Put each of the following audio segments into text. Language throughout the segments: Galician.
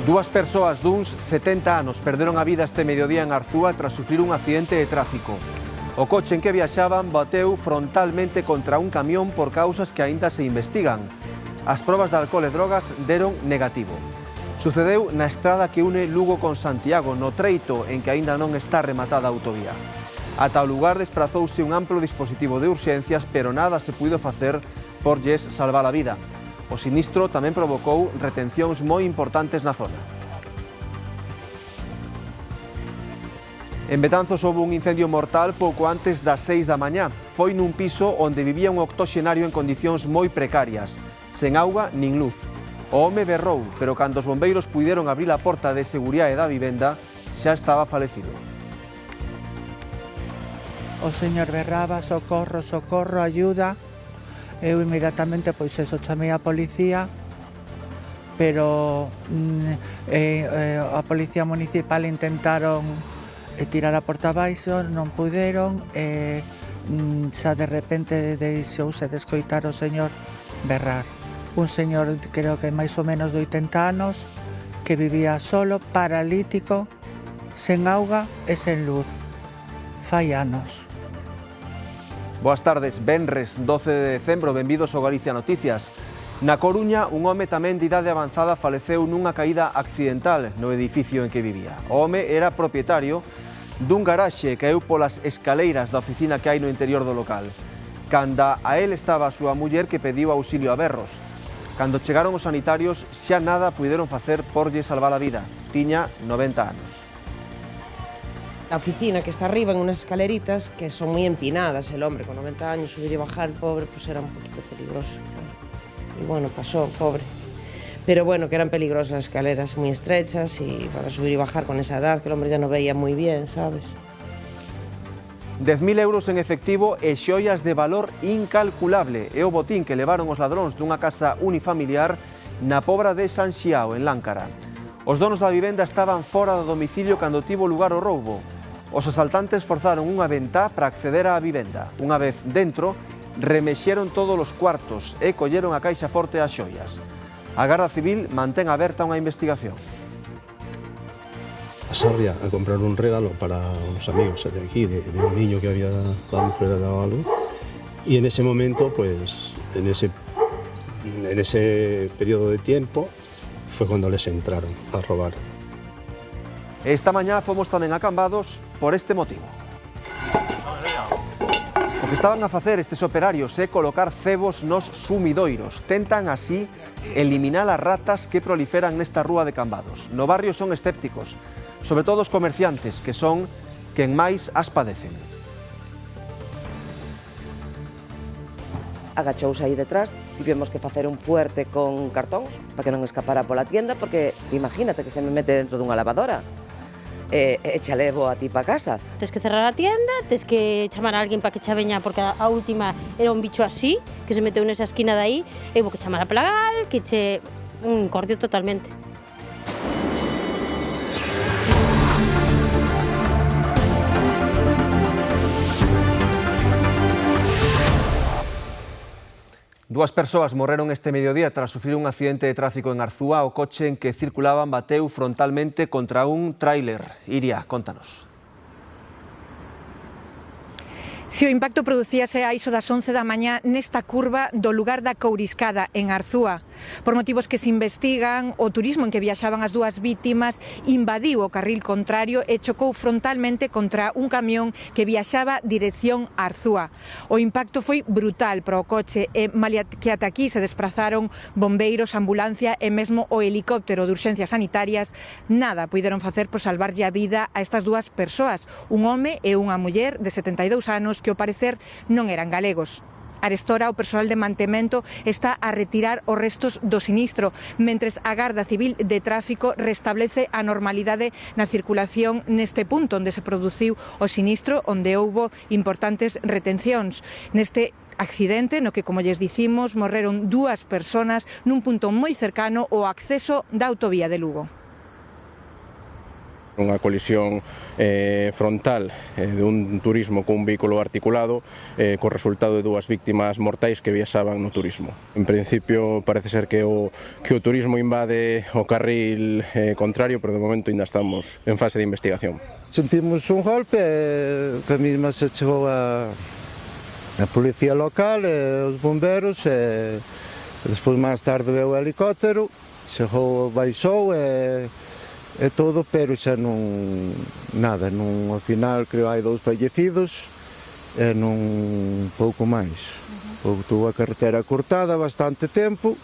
Dúas persoas duns 70 anos perderon a vida este mediodía en Arzúa tras sufrir un accidente de tráfico. O coche en que viaxaban bateu frontalmente contra un camión por causas que aínda se investigan. As probas de alcohol e drogas deron negativo. Sucedeu na estrada que une Lugo con Santiago, no treito en que aínda non está rematada a autovía. Ata o lugar desprazouse un amplo dispositivo de urxencias, pero nada se puido facer por lles salvar a vida. O sinistro tamén provocou retencións moi importantes na zona. En Betanzos houve un incendio mortal pouco antes das 6 da mañá. Foi nun piso onde vivía un octoxenario en condicións moi precarias, sen auga nin luz. O home berrou, pero cando os bombeiros puideron abrir a porta de seguridade da vivenda, xa estaba falecido. O señor berraba, socorro, socorro, ayuda. Eu inmediatamente pois eso chamei a policía, pero a policía municipal intentaron tirar a porta abaixo, non puderon, xa de repente deixouse de escoitar o señor berrar. Un señor, creo que máis ou menos de 80 anos, que vivía solo, paralítico, sen auga e sen luz. Fai anos. Boas tardes, venres 12 de decembro, benvidos ao Galicia Noticias. Na Coruña, un home tamén de idade avanzada faleceu nunha caída accidental no edificio en que vivía. O home era propietario dun garaxe e caeu polas escaleiras da oficina que hai no interior do local. Canda a él estaba a súa muller que pediu auxilio a berros. Cando chegaron os sanitarios, xa nada puideron facer por lle salvar a vida. Tiña 90 anos. La oficina que está arriba en unas escaleritas que son muy empinadas, el hombre con 90 años subir y bajar, pobre, pues era un poquito peligroso. Y bueno, pasó, pobre. Pero bueno, que eran peligrosas las escaleras, muy estrechas y para subir y bajar con esa edad, que el hombre ya no veía muy bien, ¿sabes? 10.000 euros en efectivo e xoias de valor incalculable. É o botín que levaron os ladróns dunha casa unifamiliar na Pobra de San Xiao, en Láncara. Os donos da vivenda estaban fora do domicilio cando tivo lugar o roubo. Os asaltantes forzaron unha ventá para acceder á vivenda. Unha vez dentro, remexeron todos os cuartos e colleron a caixa forte as xoias. A Garda Civil mantén aberta unha investigación. A Sarria a comprar un regalo para unos amigos de aquí, de un niño que había la mujer dado a luz. Y en ese momento, pues, en ese periodo de tiempo, fue cuando les entraron a robar. Esta mañá fomos tamén a Cambados por este motivo. O que estaban a facer estes operarios é colocar cebos nos sumidoiros. Tentan así eliminar as ratas que proliferan nesta rúa de Cambados. No barrio son escépticos, sobre todo os comerciantes, que son quen máis as padecen. Agachouse aí detrás, tivemos que facer un fuerte con cartóns para que non escapara pola tienda, porque imagínate que se me mete dentro dunha lavadora e xa levo a ti pa casa. Tes que cerrar a tienda, tes que chamar a alguén para que xa veña, porque a última era un bicho así, que se meteu nesa esquina de aí, e vou que chamar a plagal, que che un cordio totalmente. Dúas persoas morreron este mediodía tras sufrir un accidente de tráfico en Arzúa. O coche en que circulaban bateu frontalmente contra un tráiler. Iria, contanos. Si o impacto producíase a iso das 11 da mañá nesta curva do lugar da Couriscada, en Arzúa. Por motivos que se investigan, o turismo en que viaxaban as dúas vítimas invadiu o carril contrario e chocou frontalmente contra un camión que viaxaba dirección a Arzúa. O impacto foi brutal para o coche e malia que ata aquí se desprazaron bombeiros, ambulancia e mesmo o helicóptero de urxencias sanitarias, nada puideron facer por salvarlle a vida a estas dúas persoas, un home e unha muller de 72 anos que ao parecer non eran galegos. Arestora, o persoal de mantemento está a retirar os restos do sinistro, mentres a Garda Civil de Tráfico restablece a normalidade na circulación neste punto onde se produciu o sinistro, onde houbo importantes retencións. Neste accidente no que, como lles dicimos, morreron dúas persoas nun punto moi cercano ao acceso da autovía de Lugo. Unha colisión frontal dun turismo cun vehículo articulado co resultado de 2 víctimas mortais que viaxaban no turismo. En principio parece ser que o turismo invade o carril contrario, pero de momento ainda estamos en fase de investigación. Sentimos un golpe, que a mesma se chegou a policía local e os bomberos, e despois máis tarde veio o helicóptero, chegou, baixou e todo, pero xa non nada, non, ao final creo hai 2 fallecidos e non pouco máis. Tuvo a carretera cortada bastante tempo.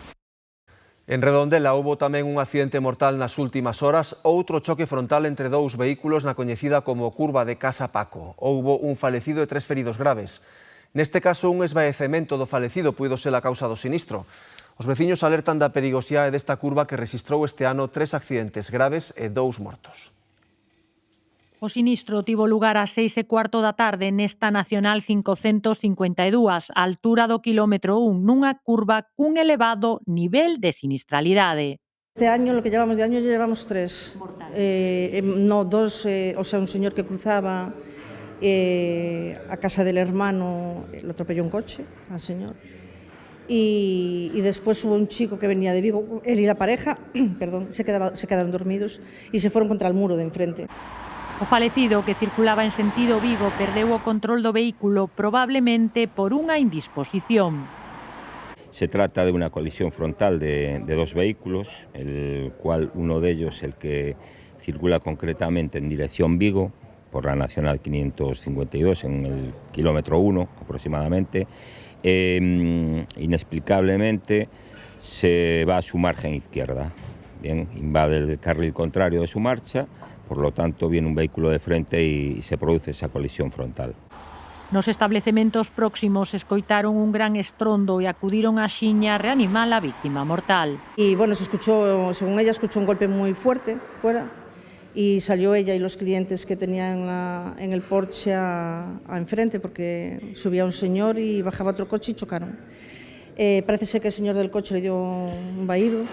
En Redondela houbo tamén un accidente mortal nas últimas horas, outro choque frontal entre 2 vehículos na coñecida como curva de Casa Paco. Houbo un falecido e 3 feridos graves. Neste caso, un esvaecemento do falecido puido ser a causa do sinistro. Os veciños alertan da perigosidade desta curva que rexistrou este ano 3 accidentes graves e 2 mortos. O sinistro tivo lugar ás 6:15 da tarde nesta Nacional 552, á altura do quilómetro 1, nunha curva cun elevado nivel de sinistralidade. Este año, lo que llevamos de año, llevamos 3. No, 2, o sea, un señor que cruzaba a casa del hermano, lo atropelló un coche al señor. Y después hubo un chico que venía de Vigo, él y la pareja, perdón, se quedaron dormidos y se fueron contra el muro de enfrente. O falecido, que circulaba en sentido Vigo, perdeu o control do vehículo probablemente por unha indisposición. Se trata de una colisión frontal de 2 vehículos, el cual uno de ellos, el que circula concretamente en dirección Vigo, por la Nacional 552, en el kilómetro 1 aproximadamente, inexplicablemente se va a su margen izquierda. Bien, invade el carril contrario de su marcha, por lo tanto viene un vehículo de frente y se produce esa colisión frontal. Nos establecementos próximos escoitaron un gran estrondo e acudiron a xiña a reanimar a víctima mortal. Y bueno, se escuchó, según ella, escuchó un golpe muy fuerte fuera y salió ella y los clientes que tenían en el porche a enfrente, porque subía un señor y bajaba otro coche y chocaron. Parece ser que el señor del coche le dio un vaído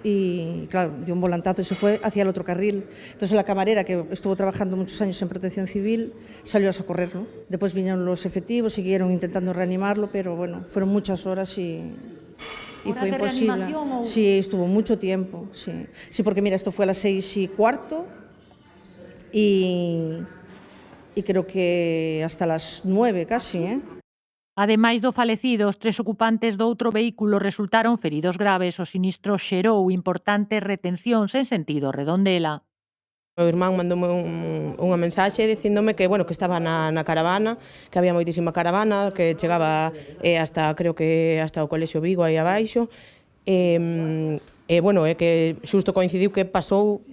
y, claro, dio un volantazo y se fue hacia el otro carril. Entonces la camarera, que estuvo trabajando muchos años en Protección Civil, salió a socorrerlo. Después vinieron los efectivos, siguieron intentando reanimarlo, pero bueno, fueron muchas horas y fue imposible. Sí, estuvo mucho tiempo, sí. Sí, porque mira, esto fue a las 6:15 y creo que hasta las 9 casi, Ademais do falecido, os 3 ocupantes do outro vehículo resultaron feridos graves. O sinistro xerou importantes retencións en sentido Redondela. O irmán mandoume unha mensaxe dicíndome que, bueno, que estaba na caravana, que había moitísima caravana, que chegaba hasta, creo que hasta o Colexio Vigo aí abaixo, bueno, é que xusto coincidiu que pasou,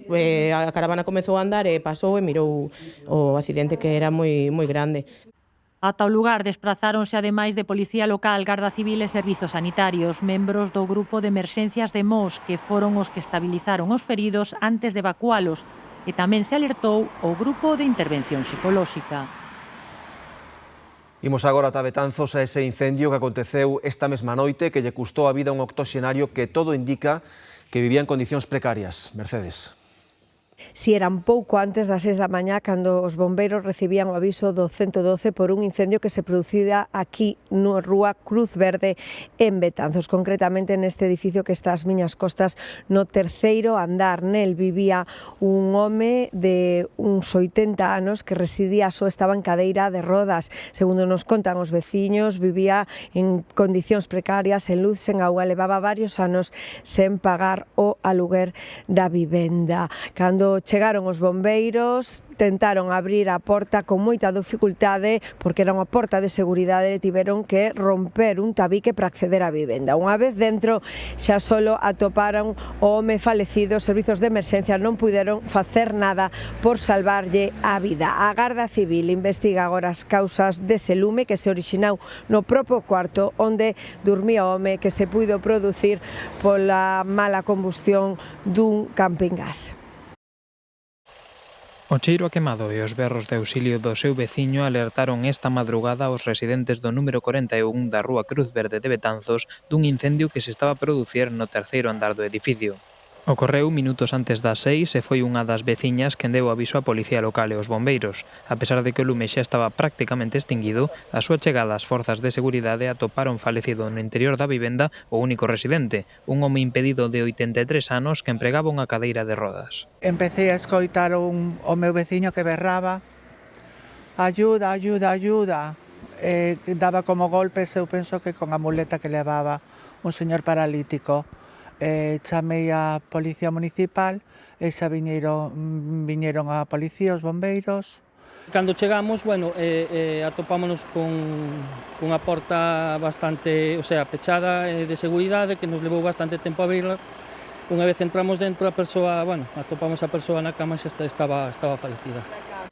a caravana comezou a andar e pasou e mirou o accidente, que era moi grande. Ata o lugar desprazáronse, ademais de Policía Local, Garda Civil e Servizos Sanitarios, membros do Grupo de Emerxencias de Mos, que foron os que estabilizaron os feridos antes de evacualos, e tamén se alertou o Grupo de Intervención Psicolóxica. Imos agora ata Betanzos a ese incendio que aconteceu esta mesma noite, que lle custou a vida a un octoxenario que todo indica que vivía en condicións precarias. Mercedes. Si eran pouco antes das 6 da mañá cando os bombeiros recibían o aviso do 112 por un incendio que se producía aquí na rúa Cruz Verde en Betanzos, concretamente neste edificio que está ás miñas costas no 3º andar. Nel vivía un home de uns 80 anos que residía só estaba en cadeira de rodas. Segundo nos contan os veciños, vivía en condicións precarias, en luz, sen agua, levaba varios anos sen pagar o aluguer da vivenda. Cando chegaron os bombeiros, tentaron abrir a porta con moita dificultade porque era unha porta de seguridade e tiveron que romper un tabique para acceder á vivenda. Unha vez dentro xa solo atoparon o home falecido. Os servizos de emerxencia non puderon facer nada por salvarlle a vida. A Garda Civil investiga agora as causas dese lume que se orixinou no propio cuarto onde dormía o home, que se puido producir pola mala combustión dun camping gas. O cheiro a quemado e os berros de auxilio do seu veciño alertaron esta madrugada aos residentes do número 41 da rúa Cruz Verde de Betanzos dun incendio que se estaba a producir no 3º andar do edificio. Ocorreu minutos antes das 6 e foi unha das veciñas quen deu aviso á policía local e aos bombeiros. A pesar de que o lume xa estaba prácticamente extinguido, a súa chegada ás forzas de seguridade atoparon falecido no interior da vivenda o único residente, un home impedido de 83 anos que empregaba unha cadeira de rodas. Empecé a escoitar o meu veciño que berraba ayuda, ayuda, ayuda. Daba como golpes, eu penso que con a muleta que levaba un señor paralítico. Chamei a Policía Municipal e xa viñeron a policía, os bombeiros. Cando chegamos, atopámonos cunha porta bastante, pechada de seguridade que nos levou bastante tempo a abrirla. Unha vez entramos dentro, atopamos a persoa na cama e xa estaba falecida.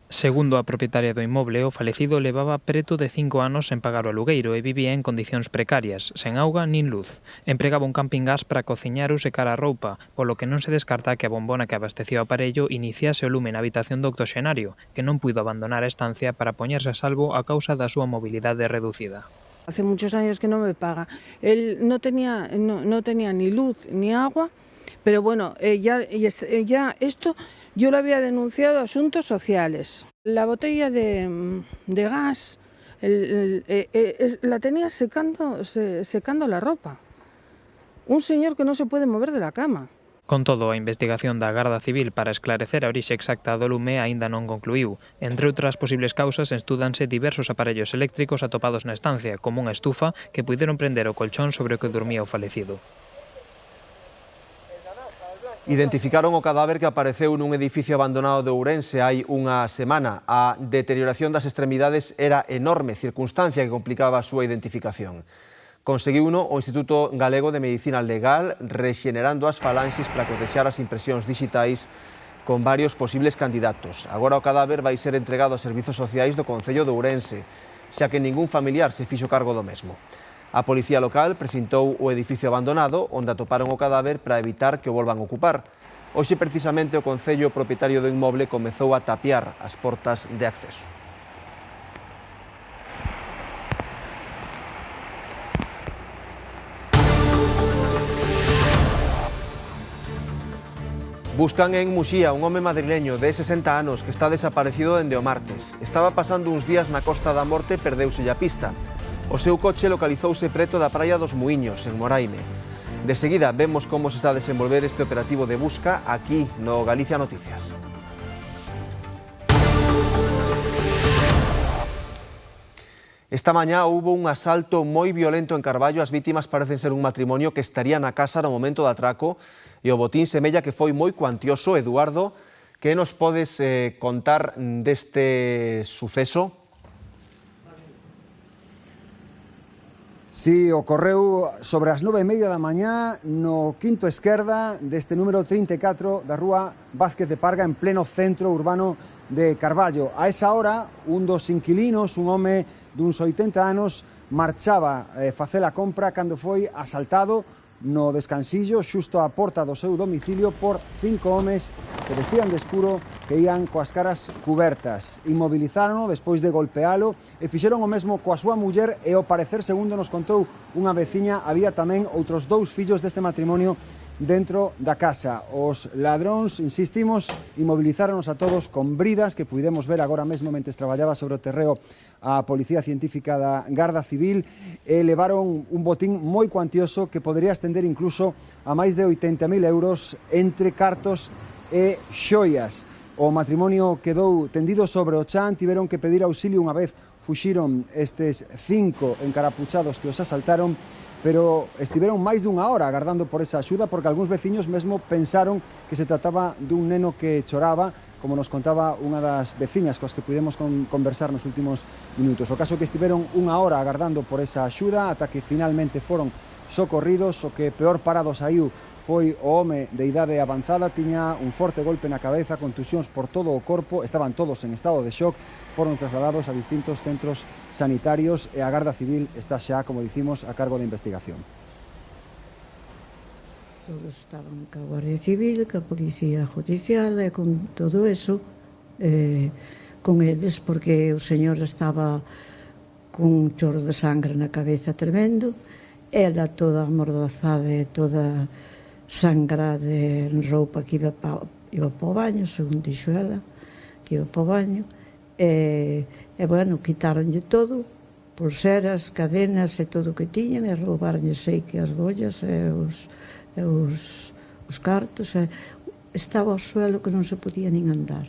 Segundo a propietaria do inmoble, o falecido levaba preto de 5 anos sen pagar o alugueiro e vivía en condicións precarias, sen auga nin luz. Empregaba un camping gas para cociñar ou secar a roupa, polo que non se descarta que a bombona que abastecía o aparello iniciase o lume na habitación do octoxenario, que non puido abandonar a estancia para poñerse a salvo a causa da súa mobilidade reducida. Hace muchos años que no me paga. Él no tenía ni luz ni agua, pero bueno, ya esto yo lo había denunciado a Asuntos Sociales. La botella de gas la tenía secando la ropa. Un señor que no se puede mover de la cama. Con todo, a investigación da Garda Civil para esclarecer a orixe exacta do lume aínda non concluíu. Entre outras posibles causas, estúdanse diversos aparellos eléctricos atopados na estancia, como unha estufa que puideron prender o colchón sobre o que dormía o falecido. Identificaron o cadáver que apareceu nun edificio abandonado de Ourense hai unha semana. A deterioración das extremidades era enorme, circunstancia que complicaba a súa identificación. Conseguiuno o Instituto Galego de Medicina Legal rexenerando as falanxes para cotexar as impresións digitais con varios posibles candidatos. Agora o cadáver vai ser entregado a servizos sociais do Concello de Ourense, xa que ningún familiar se fixo cargo do mesmo. A policía local precintou o edificio abandonado onde atoparon o cadáver para evitar que o volvan a ocupar. Hoxe, precisamente, o Concello propietario do inmoble comezou a tapiar as portas de acceso. Buscan en Muxía un home madrileño de 60 anos que está desaparecido dende o martes. Estaba pasando uns días na Costa da Morte e perdeuselle a pista. O seu coche localizouse preto da Praia dos Muiños, en Moraime. De seguida vemos como se está a desenvolver este operativo de busca aquí no Galicia Noticias. Esta mañá houbo un asalto moi violento en Carballo. As vítimas parecen ser un matrimonio que estaría na casa no momento do atraco e o botín semella que foi moi cuantioso. Eduardo, que nos podes contar deste suceso? Si, ocorreu sobre as 9:30 da mañá no quinto esquerda deste número 34 da rúa Vázquez de Parga, en pleno centro urbano de Carballo. A esa hora, un dos inquilinos, un home duns 80 anos, marchaba facer a compra cando foi asaltado no descansillo xusto á porta do seu domicilio por 5 homes que vestían de escuro, que ían coas caras cubertas. Inmovilizárono despois de golpealo e fixeron o mesmo coa súa muller e, ao parecer, segundo nos contou unha veciña, había tamén outros 2 fillos deste matrimonio dentro da casa. Os ladróns, insistimos, inmovilizáronos a todos con bridas que puidemos ver agora mesmo mentres traballaba sobre o terreo a Policía Científica da Garda Civil e levaron un botín moi cuantioso que podería estender incluso a máis de 80.000 euros entre cartos e xoias. O matrimonio quedou tendido sobre o chan, tiveron que pedir auxilio unha vez fuxiron estes 5 encarapuchados que os asaltaron, pero estiveron máis dunha hora agardando por esa axuda porque algúns veciños mesmo pensaron que se trataba dun neno que choraba, como nos contaba unha das veciñas coas que pudemos conversar nos últimos minutos. O caso que estiveron unha hora agardando por esa axuda ata que finalmente foron socorridos. O que peor parado saiu foi o home de idade avanzada, tiña un forte golpe na cabeza, contusións por todo o corpo, estaban todos en estado de shock, foron trasladados a distintos centros sanitarios e a Garda Civil está xa, como dicimos, a cargo da investigación. Todos estaban ca Guardia Civil, ca Policía Judicial e con todo eso, con eles, porque o señor estaba con un chorro de sangre na cabeza tremendo, ela toda amordazada e toda sangra de roupa que iba para o baño, según dixo ela, que iba para o baño, e bueno, quitaronlle todo, pulseras, cadenas e todo o que tiñan, e roubaronlle sei que as bollas e os cartos, e estaba ao suelo que non se podía nin andar.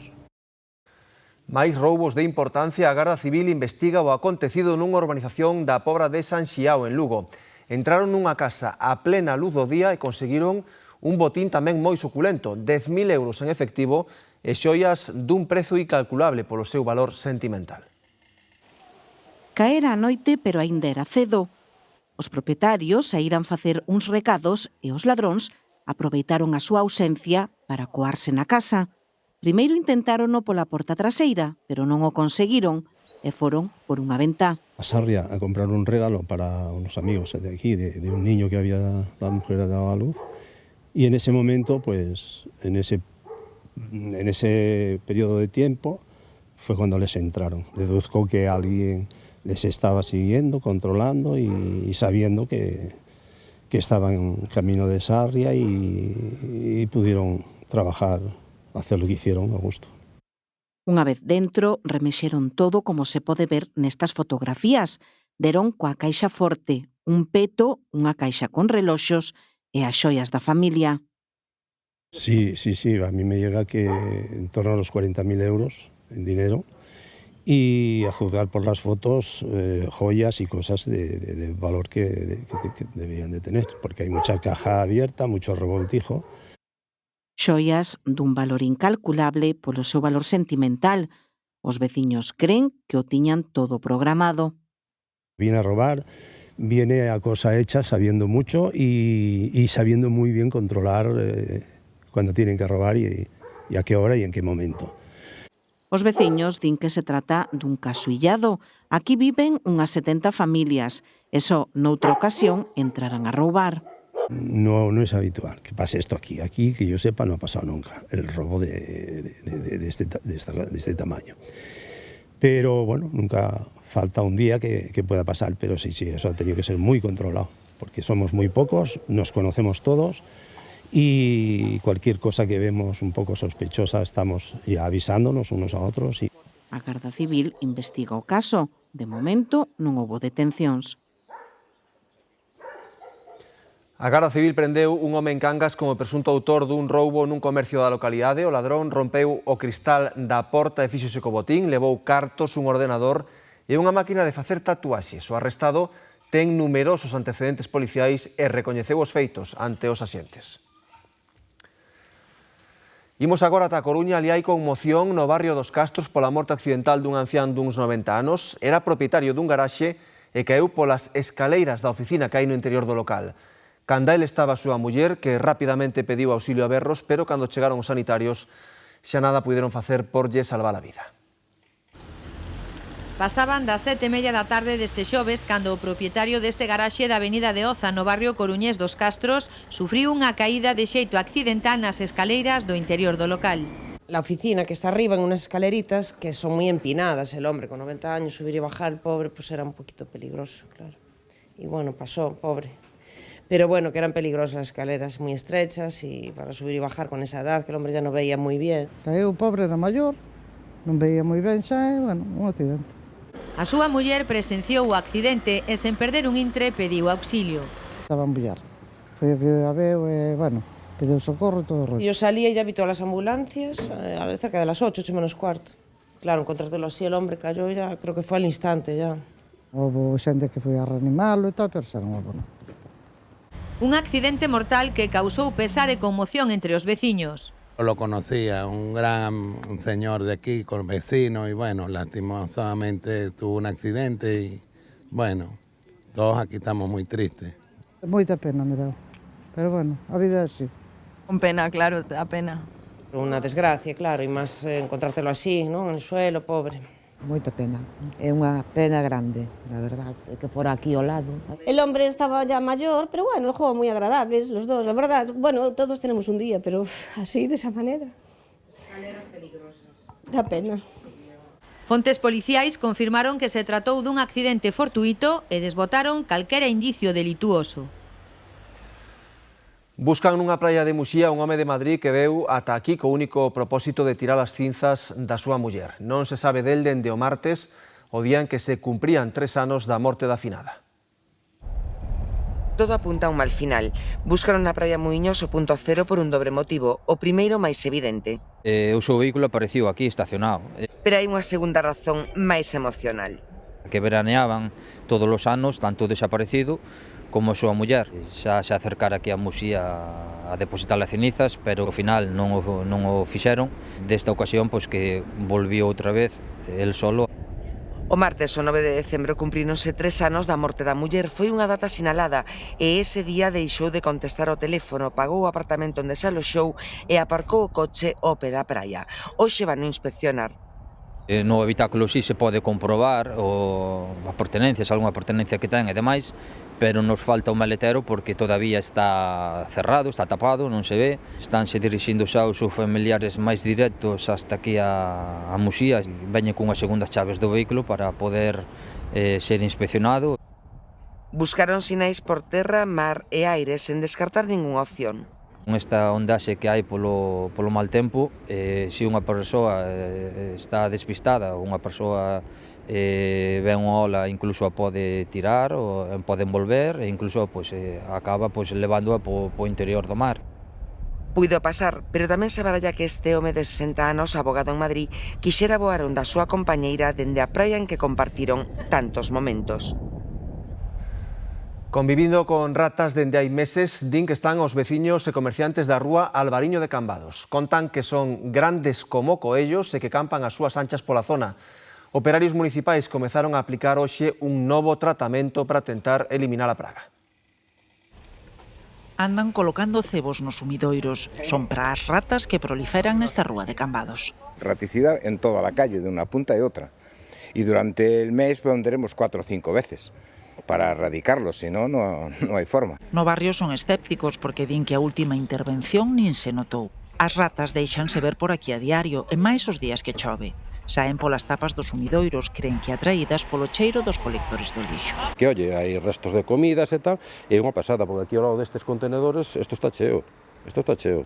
Máis roubos de importancia, a Garda Civil investiga o acontecido nunha urbanización da Pobra de San Xiao, en Lugo. Entraron nunha casa a plena luz do día e conseguiron un botín tamén moi suculento, 10.000 euros en efectivo e xoias dun prezo incalculable polo seu valor sentimental. Caera a noite, pero aínda era cedo. Os propietarios saíran facer uns recados e os ladróns aproveitaron a súa ausencia para coarse na casa. Primeiro intentárono pola porta traseira, pero non o conseguiron e foron por unha ventá. A Sarria a comprar un regalo para unos amigos de aquí, de un niño que había, la mujer dado a luz, y en ese momento, pues, en ese periodo de tiempo, fue cuando les entraron. Deduzco que alguien les estaba siguiendo, controlando y sabiendo que estaban en camino de Sarria y pudieron trabajar, hacer lo que hicieron a gusto. Unha vez dentro, remexeron todo como se pode ver nestas fotografías. Deron coa caixa forte, un peto, unha caixa con reloxos e as xoias da familia. Sí, a mí me llega que en torno a los 40.000 euros en dinero y a juzgar por las fotos, joyas y cosas de valor que debían de tener, porque hay mucha caja abierta, mucho revoltijo. Xoias dun valor incalculable polo seu valor sentimental. Os veciños creen que o tiñan todo programado. Viene a robar, viene a cosa hecha sabiendo mucho y sabiendo muy bien controlar cuando tienen que robar y a qué hora y en qué momento. Os veciños din que se trata dun caso illado. Aquí viven unhas 70 familias e só noutra ocasión entraran a roubar. No es habitual que pase esto aquí. Aquí, que yo sepa, no ha pasado nunca el robo de este tamaño. Pero bueno, nunca falta un día que pueda pasar, pero sí, eso ha tenido que ser muy controlado, porque somos muy pocos, nos conocemos todos y cualquier cosa que vemos un poco sospechosa estamos ya avisándonos unos a otros. A Garda Civil investiga o caso. De momento non houbo detencións. A Garda Civil prendeu un home en Cangas como presunto autor dun roubo nun comercio da localidade. O ladrón rompeu o cristal da porta e fíxose co botín, levou cartos, un ordenador e unha máquina de facer tatuaxes. O arrestado ten numerosos antecedentes policiais e recoñeceu os feitos ante os axentes. Imos agora ata a Coruña. Ali hai conmoción no barrio dos Castros pola morte accidental dun ancián duns 90 anos. Era propietario dun garaxe e caeu polas escaleiras da oficina que hai no interior do local. Canda el estaba a súa muller, que rapidamente pediu auxilio a berros, pero cando chegaron os sanitarios xa nada puderon facer por lle salvar a vida. Pasaban das 7:30 da tarde deste xoves cando o propietario deste garaxe da Avenida de Oza, no barrio coruñés dos Castros, sufriu unha caída de xeito accidental nas escaleiras do interior do local. La oficina que está arriba en unas escaleritas que son muy empinadas, el hombre con 90 años subir y bajar, pobre, pues era un poquito peligroso, claro. Y bueno, pasó, pobre. Pero bueno, que eran peligrosas las escaleras, muy estrechas y para subir y bajar con esa edad, que el hombre ya no veía muy bien. Caeu, pobre, era maior, non veía moi ben xa, e, bueno, un accidente. A súa muller presenciou o accidente e sen perder un intre pediu auxilio. Estaba a embullar, foi o que a veu e, bueno, pediu socorro e todo o rollo. Yo salía y ya vi todas las ambulancias, cerca de las 8 menos cuarto. Claro, encontrártelo así, el hombre cayó ya, creo que fue al instante ya. Houve xente que foi a reanimalo e tal, pero xa non houve nada. Un accidente mortal que causou pesar e conmoción entre os veciños. Lo conocía, un gran señor de aquí, con vecino, y bueno, lastimosamente tuvo un accidente y bueno, todos aquí estamos muy tristes. Moita pena me deu, pero bueno, a vida é así. Con pena, claro, a pena. Una desgracia, claro, y más encontrártelo así, ¿no? En el suelo, pobre. Moita pena, é unha pena grande, la verdad, que fora aquí ao lado. El hombre estaba ya mayor, pero bueno, el juego muy agradables, los dos, la verdad. Bueno, todos tenemos un día, pero así, de esa manera. Escaleras peligrosas. Da pena. Fontes policiais confirmaron que se tratou dun accidente fortuito e desbotaron calquera indicio delituoso. Buscan nunha praia de Muxía un home de Madrid que veu ata aquí co único propósito de tirar as cinzas da súa muller. Non se sabe del dende o martes, o día en que se cumprían 3 anos da morte da finada. Todo apunta a un mal final. Buscaron na praia Muiños o punto cero por un dobre motivo. O primeiro máis evidente. O seu vehículo apareciu aquí estacionado. Pero hai unha segunda razón máis emocional. Que veraneaban todos os anos, tanto o desaparecido como a súa muller. Xa se acercara aquí a Muxía a depositar as cenizas, pero ao final non o fixeron. Desta ocasión, pois que volviu outra vez, el solo. O martes, o 9 de decembro, cumpríronse 3 anos da morte da muller. Foi unha data sinalada e ese día deixou de contestar ao teléfono, pagou o apartamento onde se aloxou e aparcou o coche ao pé da praia. Hoxe van a inspeccionar. No habitáculo sí se pode comprobar as pertenencias, algunha pertenencia que ten e demais, pero nos falta o maletero porque todavía está cerrado, está tapado, non se ve. Estánse dirixindo xa os seus familiares máis directos hasta aquí a Muxía. Veñen cunhas segundas chaves do vehículo para poder ser inspeccionado. Buscaron sinais por terra, mar e aire sen descartar ningunha opción. Con esta ondaxe que hai polo mal tempo, se unha persoa está despistada, unha persoa ven unha ola, incluso a pode tirar ou pode envolver e incluso acaba levándoa po interior do mar. Puido pasar, pero tamén se baralla que este home de 60 anos, abogado en Madrid, quixera voar onde a súa compañeira dende a praia en que compartiron tantos momentos. Convivindo con ratas dende hai meses, din que están os veciños e comerciantes da rúa Albariño de Cambados. Contan que son grandes como coellos e que campan as súas anchas pola zona. Operarios municipais comezaron a aplicar hoxe un novo tratamento para tentar eliminar a praga. Andan colocando cebos nos sumidoiros. Son para as ratas que proliferan nesta rúa de Cambados. Raticida en toda a calle, de unha punta e outra. E durante el mes pondremos 4 o 5 veces. Para erradicarlos, si no, no hai forma. No barrio son escépticos porque din que a última intervención nin se notou. As ratas deixanse ver por aquí a diario, e máis os días que chove. Saen polas tapas dos sumidoiros, creen que atraídas polo cheiro dos colectores do lixo. Que, oye, hai restos de comidas e tal, e é unha pasada, porque aquí ao lado destes contenedores, isto está cheo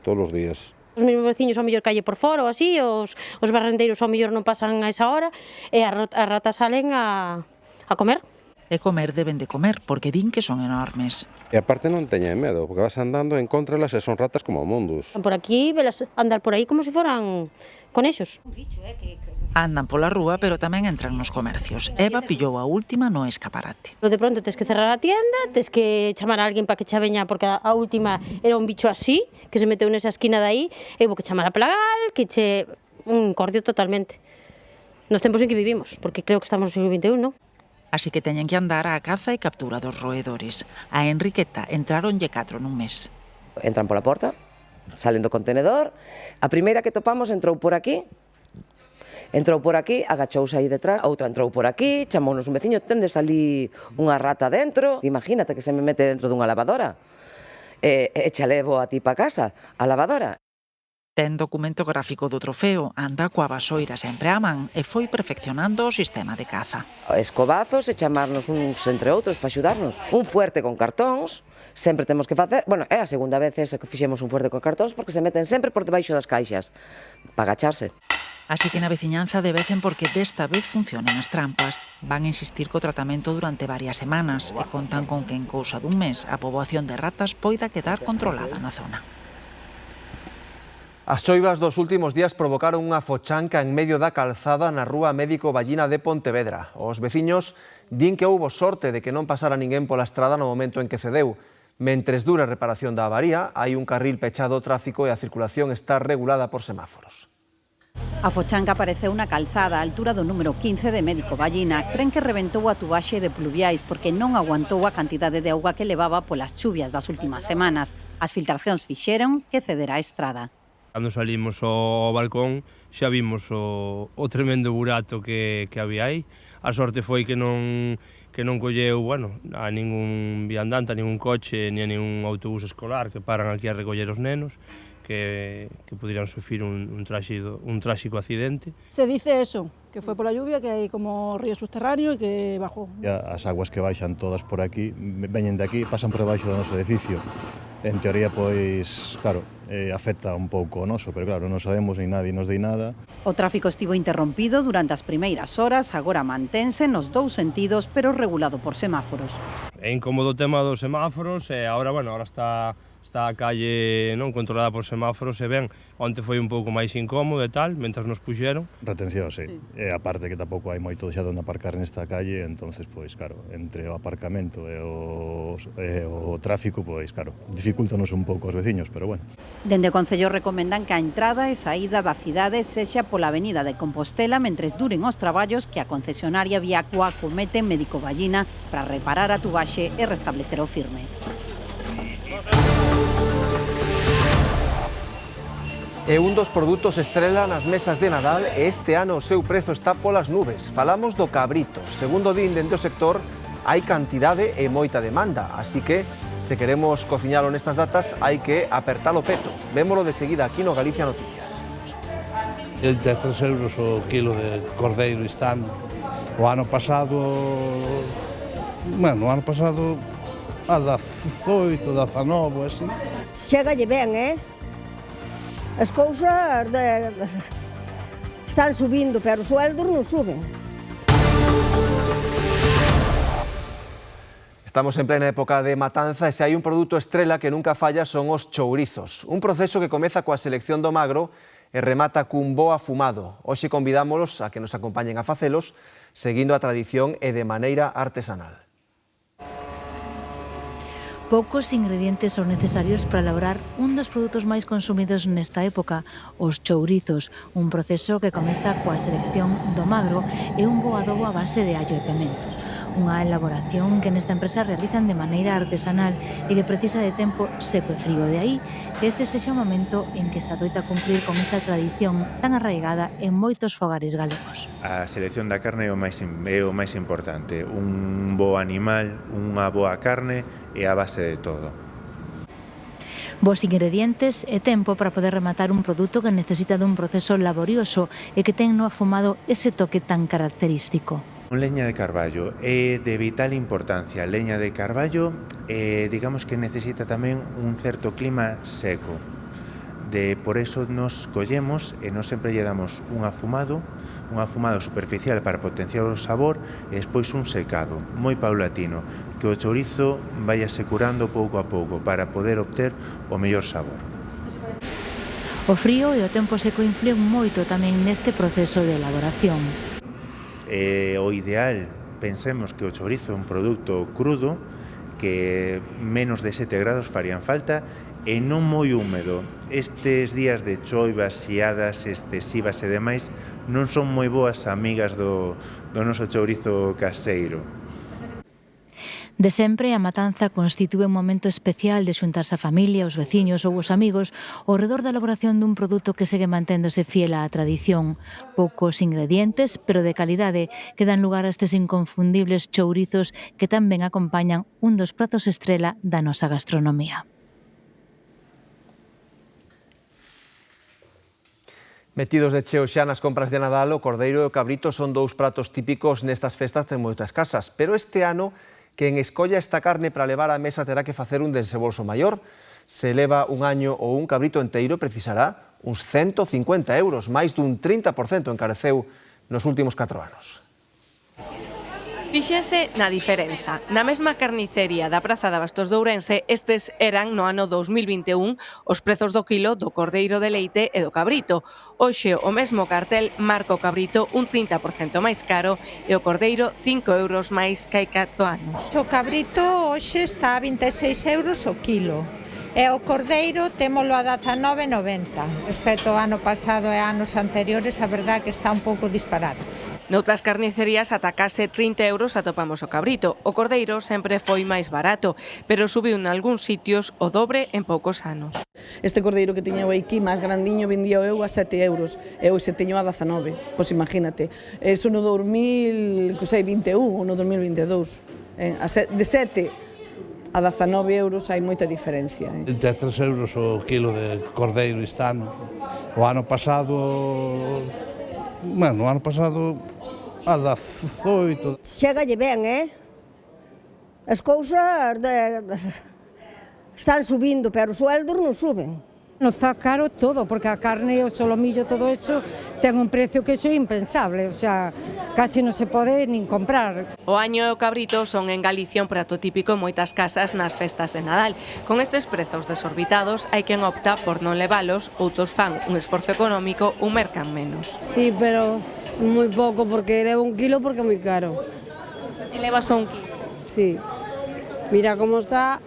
todos os días. Os mesmos veciños ao mellor calle por fora ou así, os barrendeiros ao mellor non pasan a esa hora, e as ratas salen a comer. E comer deben de comer, porque din que son enormes. E aparte non teñen medo, porque vas andando, encontralas e son ratas como mundos. Por aquí, velas andar por aí como se foran conexos. Andan pola rúa, pero tamén entran nos comercios. Eva pillou a última no escaparate. De pronto tes que cerrar a tienda, tes que chamar a alguén para que xa veña, porque a última era un bicho así, que se meteu nesa esquina de aí, e hubo que chamar a plagal, que che un cordio totalmente. Nos tempos en que vivimos, porque creo que estamos no siglo XXI, non? Así que teñen que andar á caza e captura dos roedores. A Enriqueta entraronlle 4 nun mes. Entran pola porta, salen do contenedor. A primeira que topamos entrou por aquí, agachouse aí detrás, outra entrou por aquí, chamounos un veciño, tendes ali unha rata dentro. Imagínate que se me mete dentro dunha lavadora. E xa levo a ti pa casa, a lavadora. Ten documento gráfico do trofeo, anda coa vasoira sempre a man e foi perfeccionando o sistema de caza. Escobazos e chamarnos uns entre outros para axudarnos. Un fuerte con cartóns, sempre temos que facer, bueno, é a segunda vez esa que fixemos un fuerte con cartóns porque se meten sempre por debaixo das caixas, para agacharse. Así que na veciñanza debecen porque desta vez funcionen as trampas. Van a insistir co tratamento durante varias semanas e contan con que en cousa dun mes a poboación de ratas poida quedar controlada na zona. As choivas dos últimos días provocaron unha fochanca en medio da calzada na rúa Médico Ballina de Pontevedra. Os veciños din que houbo sorte de que non pasara ninguén pola estrada no momento en que cedeu. Mentres dura a reparación da avaría, hai un carril pechado ao tráfico e a circulación está regulada por semáforos. A fochanca apareceu na calzada, a altura do número 15 de Médico Ballina. Cren que reventou a tubaxe de pluviais porque non aguantou a cantidade de auga que levaba polas chuvias das últimas semanas. As filtracións fixeron que cedera a estrada. Cando salimos ao balcón xa vimos o tremendo burato que había aí. A sorte foi que non colleu, a ningún viandante, a ningún coche, ni a ningún autobús escolar que paran aquí a recoller os nenos, que pudieran sufrir un trágico accidente. Se dice eso, que fue por la lluvia, que hay como río subterráneo y que bajó. As aguas que baixan todas por aquí, veñen de aquí, pasan por debaixo do noso edificio. En teoría, pois, claro, afecta un pouco o noso, pero claro, non sabemos, nin nadie nos di nada. O tráfico estivo interrompido durante as primeiras horas, agora mantense nos dous sentidos, pero regulado por semáforos. É incómodo o tema dos semáforos e agora está a calle non controlada por semáforos e ben, onte foi un pouco máis incómodo e tal, mentras nos puxeron. Retención, sí. E aparte que tampouco hai moito xa onde aparcar nesta calle, entonces, pois, claro, entre o aparcamento e o tráfico, pois, claro, dificultanos un pouco os veciños, pero bueno. Dende o Concello recomendan que a entrada e saída da cidade sexa pola avenida de Compostela mentres duren os traballos que a concesionaria Viacua comete en Médico Ballina para reparar a tubaxe e restablecer o firme. É un dos produtos estrela nas mesas de Nadal e este ano o seu prezo está polas nubes. Falamos do cabrito. Segundo din dende o sector, hai cantidade e moita demanda, así que se queremos cociñalo nestas datas hai que apertar o peto. Vémolo de seguida aquí no Galicia Noticias. Entre 3 euros o kilo de cordeiro este ano. O ano pasado a 18, 19, así. Chegalle ben, As cousas están subindo, pero os sueldos non suben. Estamos en plena época de matanza e se hai un produto estrela que nunca falla son os chourizos. Un proceso que comeza coa selección do magro e remata cun bo afumado. Hoxe convidámolos a que nos acompañen a facelos, seguindo a tradición e de maneira artesanal. Poucos ingredientes son necesarios para elaborar un dos produtos máis consumidos nesta época, os chourizos, un proceso que comeza coa selección do magro e un bo adobo a base de allo e pemento. Unha elaboración que nesta empresa realizan de maneira artesanal e que precisa de tempo seco e frío. De aí que este sexa o momento en que se adoita cumplir con esta tradición tan arraigada en moitos fogares galegos. A selección da carne é o máis importante. Un bo animal, unha boa carne é a base de todo. Bos ingredientes e tempo para poder rematar un produto que necesita dun proceso laborioso e que ten no afumado ese toque tan característico. Un leña de carballo é de vital importancia. Leña de carballo, digamos que necesita tamén un certo clima seco. Por eso nos collemos e nos sempre lle damos un afumado superficial para potenciar o sabor e despois un secado moi paulatino, que o chourizo vayase curando pouco a pouco para poder obter o mellor sabor. O frío e o tempo seco influen moito tamén neste proceso de elaboración. O ideal, pensemos que o chourizo é un produto crudo, que menos de 7 grados farían falta e non moi húmedo. Estes días de choivas, xiadas excesivas e demais non son moi boas amigas do noso chourizo caseiro. De sempre, a matanza constitúe un momento especial de xuntarse a familia, os veciños ou os amigos ao redor da elaboración dun produto que segue manténdose fiel á tradición. Poucos ingredientes, pero de calidade, que dan lugar a estes inconfundibles chourizos que tamén acompañan un dos pratos estrela da nosa gastronomía. Metidos de cheo xa nas compras de Nadal, o cordeiro e o cabrito son dous pratos típicos nestas festas de moitas casas, pero este ano quen escolla esta carne para levar á mesa terá que facer un desembolso maior. Se leva un año ou un cabrito enteiro precisará uns 150 euros, máis dun 30% encareceu nos últimos 4 anos. Fíxense na diferenza. Na mesma carnicería da Praza de Abastos de Ourense, estes eran no ano 2021 os prezos do quilo do cordeiro de leite e do cabrito. Hoxe o mesmo cartel marca o cabrito un 30% máis caro e o cordeiro 5 euros máis que hai 4 anos. O cabrito hoxe está a 26 euros o quilo. E o cordeiro témolo a 19,90. Respecto ao ano pasado e anos anteriores, a verdade que está un pouco disparado. Noutras carnicerías ata case 30 euros atopamos o cabrito. O cordeiro sempre foi máis barato, pero subiu nalgúns sitios o dobre en poucos anos. Este cordeiro que tiña eu aquí máis grandiño vendía eu a 7 euros e hoxe teño a 19, pois imagínate. Eso no 2021 ou no 2022. De 7 A 19 euros hai moita diferencia. Entre 3 euros o quilo de cordeiro istano. O ano pasado a 18. Chegalle ben, As cousas están subindo, pero os sueldos non suben. Non está caro todo, porque a carne, o solomillo, todo eso, ten un precio que iso é impensable, o sea, casi non se pode nin comprar. O año e o cabrito son en Galicia un prato típico en moitas casas nas festas de Nadal. Con estes prezos desorbitados, hai quen opta por non levalos, outros fan un esforzo económico ou mercan menos. Sí, pero moi pouco, porque levo un kilo porque é moi caro. E levas un kilo? Sí. Mira como está,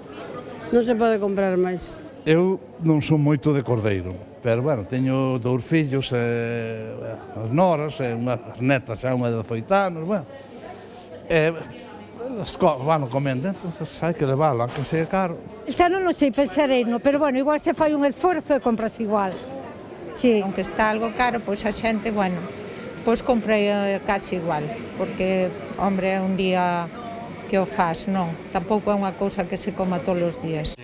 non se pode comprar máis. Eu non son moito de cordeiro, pero, bueno, teño 2 fillos, as noras, unhas netas, unha de 18 anos, bueno. Elas van comendo, entonces hai que leválo, aunque sea caro. Esta non sei, pensarei, no, pero, bueno, igual se fai un esforzo e compras igual. Sí. Aunque está algo caro, pois a xente, bueno, pois comprei casi igual, porque, hombre, é un día que o faz, non? Tampouco é unha cousa que se coma todos os días.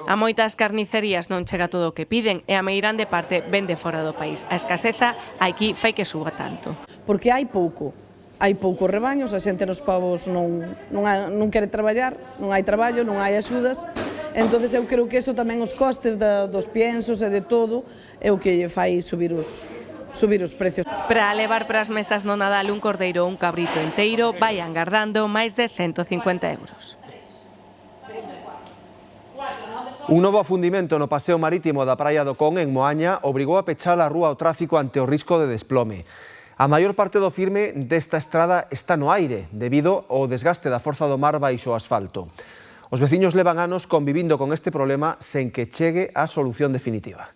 A moitas carnicerías non chega todo o que piden e a meirande parte vende fora do país. A escaseza aquí fai que suba tanto. Porque hai poucos rebaños, a xente nos povos non quere traballar, non hai traballo, non hai axudas. Entonces eu creo que eso tamén os costes dos piensos e de todo é o que lle fai subir os precios. Para levar para as mesas no Nadal un cordeiro ou un cabrito enteiro vai engardando máis de 150 euros. Un novo afundimento no paseo marítimo da Praia do Con, en Moaña, obrigou a pechar a rúa ao tráfico ante o risco de desplome. A maior parte do firme desta estrada está no aire, debido ao desgaste da forza do mar baixo o asfalto. Os veciños levan anos convivindo con este problema sen que chegue a solución definitiva.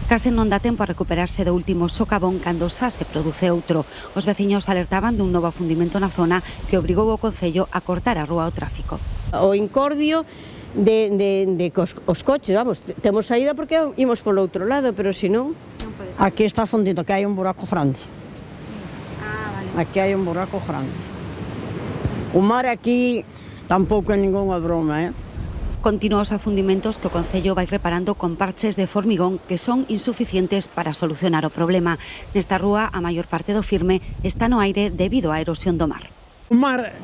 Case non dá tempo a recuperarse do último socavón cando xa se produce outro. Os veciños alertaban dun novo afundimento na zona que obrigou o Concello a cortar a rúa ao tráfico. O incordio de os coches, vamos, temos saída porque imos polo outro lado, pero se non... Aquí está fundido, que hai un buraco grande. Aquí hai un buraco grande. O mar aquí tampouco é ningunha broma, Continúa os afundimentos que o Concello vai reparando con parches de formigón que son insuficientes para solucionar o problema. Nesta rúa, a maior parte do firme está no aire debido á erosión do mar. O mar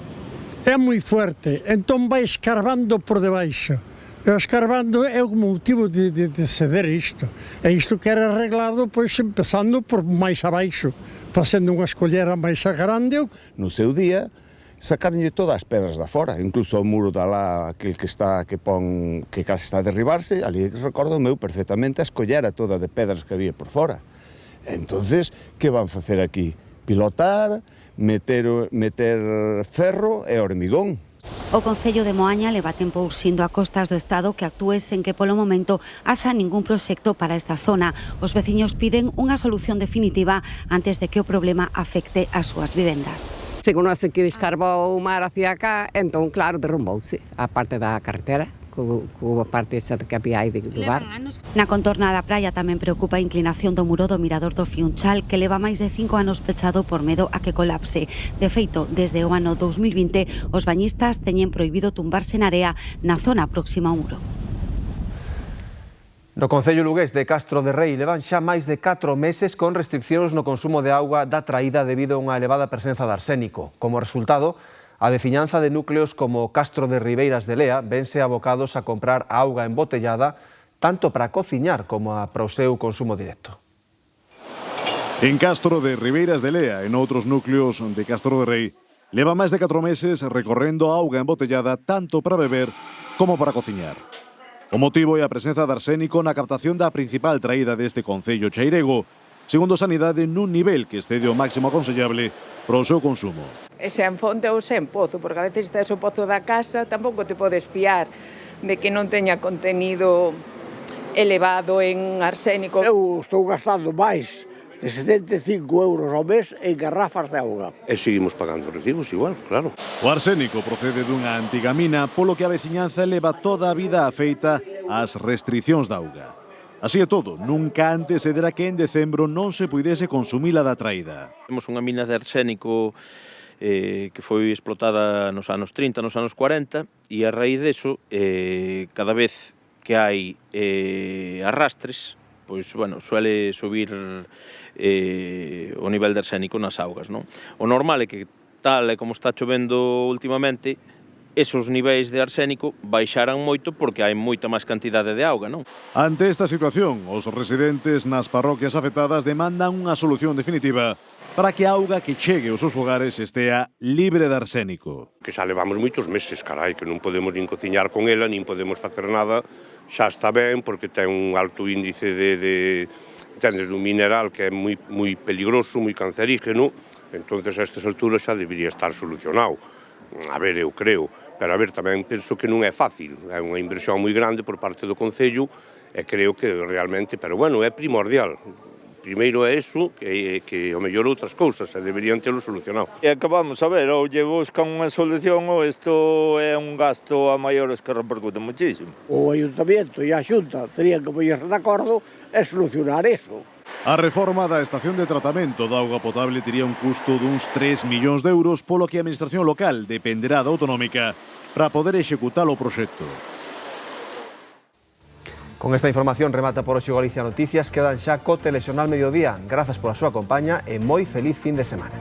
é moi fuerte, entón vai escarbando por debaixo. E o escarbando é o motivo de ceder isto. E isto que era arreglado, pois, empezando por máis abaixo, facendo unha escollera máis grande. No seu día, sacaronlle todas as pedras da fora, incluso o muro da lá, aquel que case está a derribarse, ali recordo meu perfectamente a escollera toda de pedras que había por fora. Entonces, que van facer aquí? Pilotar, meter ferro e hormigón. O Concello de Moaña leva tempo urxindo a costas do Estado que actúe sen que polo momento haxa ningún proxecto para esta zona. Os veciños piden unha solución definitiva antes de que o problema afecte as súas vivendas. Se conoce que descarbou o mar hacia acá, entón, claro, derrumbouse a parte da carretera, coa parte esa que había aí de lugar. Na contorna da praia tamén preocupa a inclinación do muro do mirador do Fiunchal, que leva máis de 5 anos pechado por medo a que colapse. De feito, desde o ano 2020, os bañistas teñen prohibido tumbarse na area na zona próxima ao muro. No Concello lugués de Castro de Rei levan xa máis de 4 meses con restriccións no consumo de auga da traída debido a unha elevada presenza de arsénico. Como resultado, a veciñanza de núcleos como Castro de Ribeiras de Lea vense abocados a comprar auga embotellada tanto para cociñar como para o seu consumo directo. En Castro de Ribeiras de Lea, en outros núcleos de Castro de Rei, leva máis de 4 meses recorrendo auga embotellada tanto para beber como para cociñar. O motivo é a presenza de arsénico na captación da principal traída deste concello chairego, segundo Sanidade nun nivel que excede o máximo aconsellable para o seu consumo. E se en fonte ou se en pozo, porque a veces tes o pozo da casa, tampouco te podes fiar de que non teña contenido elevado en arsénico. Eu estou gastando máis de 75 euros ao mes en garrafas de auga. E seguimos pagando recibos igual, claro. O arsénico procede dunha antiga mina, polo que a veciñanza leva toda a vida afeita ás restriccións da auga. Así é todo, nunca antes se dera que en decembro non se puidese consumila da traída. Temos unha mina de arsénico que foi explotada nos anos 30, nos anos 40, e a raíz deso, cada vez que hai arrastres, pois, bueno, suele subir o nivel de arsénico nas augas, non? O normal é que, tal e como está chovendo últimamente, esos niveis de arsénico baixaran moito porque hai moita máis cantidade de auga, non? Ante esta situación, os residentes nas parroquias afectadas demandan unha solución definitiva para que a auga que chegue aos seus fogares estea libre de arsénico. Que xa levamos moitos meses, carai, que non podemos nin cociñar con ela, nin podemos facer nada, xa está ben, porque ten un alto índice tendes dun mineral que é moi peligroso, moi cancerígeno, entonces a estas alturas xa debería estar solucionado. A ver, eu creo, pero a ver, tamén penso que non é fácil, é unha inversión moi grande por parte do Concello, e creo que realmente, pero bueno, é primordial. Primeiro é iso, que ao mellor outras cousas, e deberían telo solucionado. E acabamos a ver, ou lle buscan unha solución ou isto é un gasto a maiores que repercute muchísimo. O Ayuntamiento e a Xunta terían que poñerse de acordo e solucionar eso. A reforma da estación de tratamento da auga potable tería un custo duns 3 millóns de euros, polo que a administración local dependerá da autonómica para poder executar o proxecto. Con esta información remata por hoxe Galicia Noticias. Quedan xa co Telexornal Mediodía. Grazas pola súa compaña e moi feliz fin de semana.